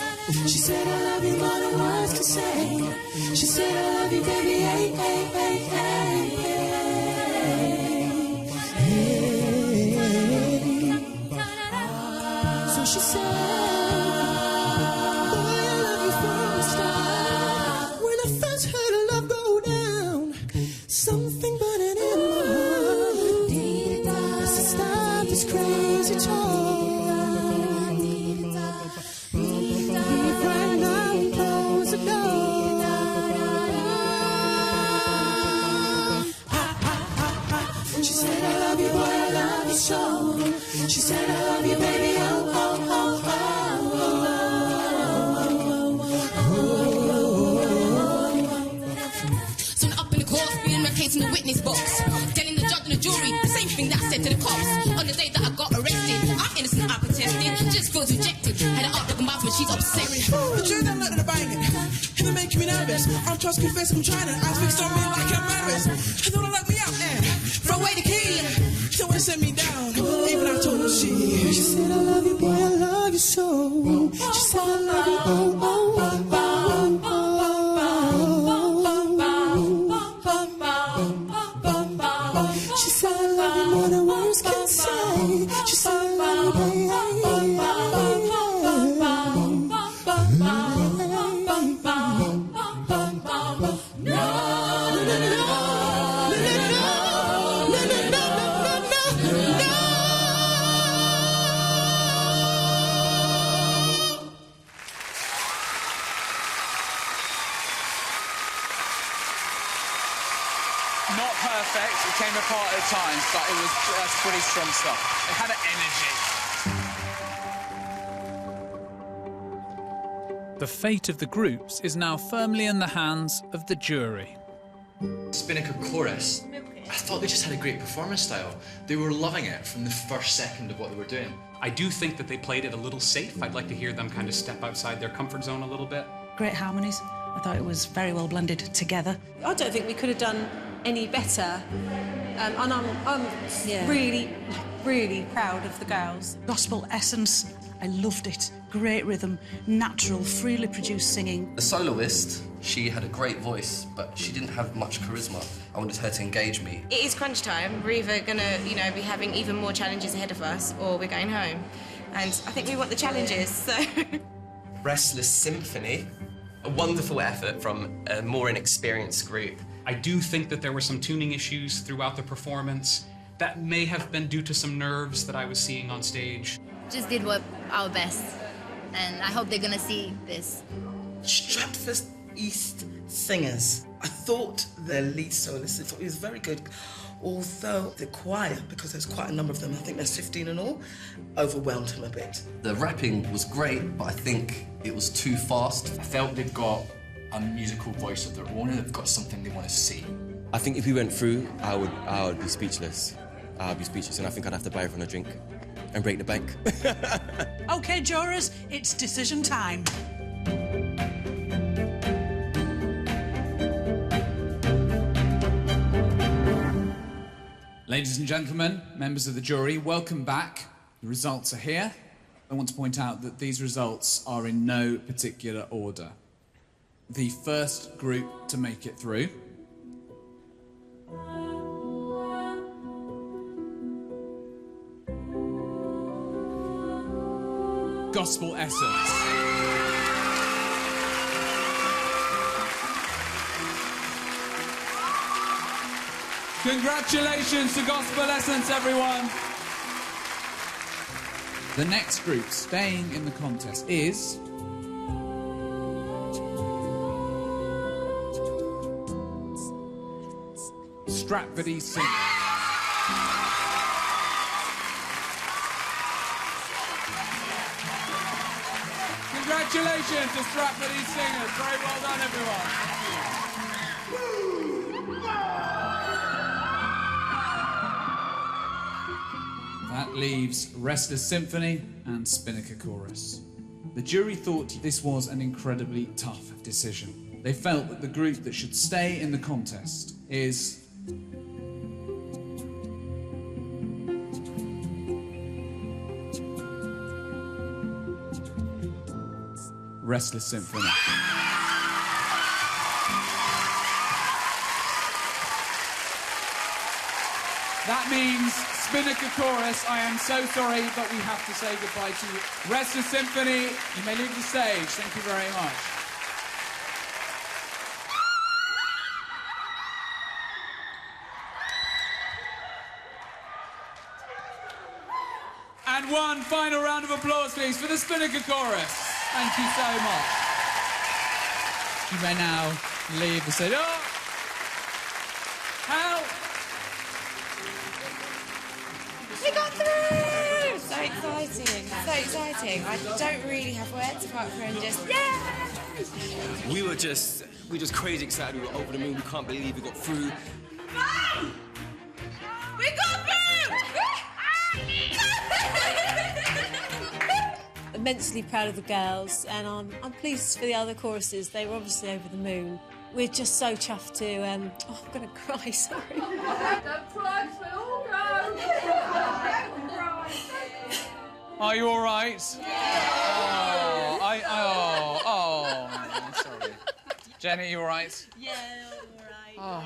S4: She said, I love you more than words can say. She said, I love you, baby, hey, hey, hey, hey, hey, hey. So she said, boy, I love you from the start. When I first heard love go down, something burning in my heart. So stop this crazy talk. Leave right now and close the door. She said, I love you, boy, I love you so. She said, I love you, baby, oh, oh, oh, oh, oh.
S1: So I'm up in the court, being my case in the witness box. Telling the judge and the jury the same thing that I said to the cops. On the day that I got arrested, I'm innocent, I protested. Just feels rejected. Had an up the mouth when she's upset.
S4: The truth, I'm not buying it. And it making me nervous. I'm just confessing, I'm trying to. I fixed on me like I'm nervous. I don't let me out, man. Throw away the key. Don't want to set me down. Even I told her she said, I love you, boy, I love you so. She said, I love you, oh, oh, oh, oh, oh. She said, I love you more than words can say. She said, I love you,
S3: Not perfect, it came apart at times, but that's pretty strong stuff. It had an energy.
S2: The fate of the groups is now firmly in the hands of the jury.
S21: Spinnaker Chorus, I thought they just had a great performance style. They were loving it from the first second of what they were doing.
S11: I do think that they played it a little safe. I'd like to hear them kind of step outside their comfort zone a little bit.
S20: Great harmonies. I thought it was very well blended together.
S10: I don't think we could have done any better. And I'm really, really proud of the girls.
S20: Gospel essence, I loved it. Great rhythm, natural, freely produced singing.
S14: The soloist, she had a great voice, but she didn't have much charisma. I wanted her to engage me.
S16: It is crunch time. We're either gonna, be having even more challenges ahead of us, or we're going home. And I think we want the challenges, so.
S17: Restless Symphony, a wonderful effort from a more inexperienced group.
S11: I do think that there were some tuning issues throughout the performance that may have been due to some nerves that I was seeing on stage.
S1: Just did our best, and I hope they're gonna see this.
S22: Stratford East Singers. I thought their lead soloist, I thought he was very good, although the choir, because there's quite a number of them, I think there's 15 in all, overwhelmed him a bit.
S14: The rapping was great, but I think it was too fast.
S21: I felt they've got a musical voice of their own and they've got something they want to say.
S9: I think if we went through, I would be speechless. I'd be speechless, and I think I'd have to buy everyone a drink and break the bank.
S20: OK, jurors, it's decision time.
S2: Ladies and gentlemen, members of the jury, welcome back. The results are here. I want to point out that these results are in no particular order. The first group to make it through Gospel Essence. Congratulations to Gospel Essence, everyone. The next group staying in the contest is Stratford Singers. Congratulations to Stratford Singers. Very well done, everyone. That leaves Restless Symphony and Spinnaker Chorus. The jury thought this was an incredibly tough decision. They felt that the group that should stay in the contest is Restless Symphony. That means Spinnaker Chorus, I am so sorry, but we have to say goodbye to you. Restless Symphony, you may leave the stage. Thank you very much. And one final round of applause, please, for the Spinnaker Chorus. Thank you so much. You may now leave the stage. Oh! Help!
S16: We got through! So exciting, so exciting. I don't really have words apart from just, yeah!
S12: We were just crazy excited. We were over the moon. We can't believe we got through.
S4: We got through!
S13: Immensely proud of the girls, and I'm pleased for the other choruses. They were obviously over the moon. We're just so chuffed to. Oh, I'm gonna cry. Sorry.
S4: Don't cry, we'll all go.
S3: Are you all right? Yeah. I'm sorry. Jenny, you all right?
S13: Yeah, all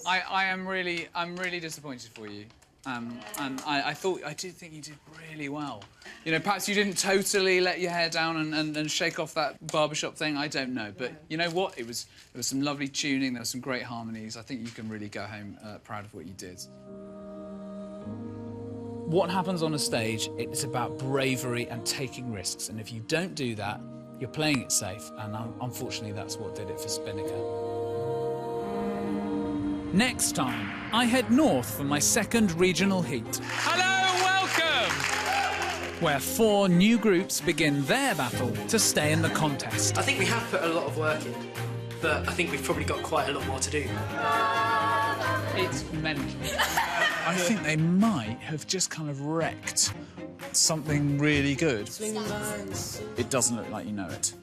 S13: right.
S3: I'm really disappointed for you. And I did think you did really well. You know, perhaps you didn't totally let your hair down and shake off that barbershop thing. I don't know, but you know what? There was some lovely tuning. There were some great harmonies. I think you can really go home proud of what you did. What happens on a stage? It's about bravery and taking risks. And if you don't do that, you're playing it safe. And unfortunately, that's what did it for Spinnaker. Next time, I head north for my second regional heat. Hello, welcome!
S2: Where 4 new groups begin their battle to stay in the contest.
S15: I think we have put a lot of work in, but I think we've probably got quite a lot more to do.
S3: It's mental. I think they might have just kind of wrecked something really good.
S13: Swinging lines.
S3: It doesn't look like you know it.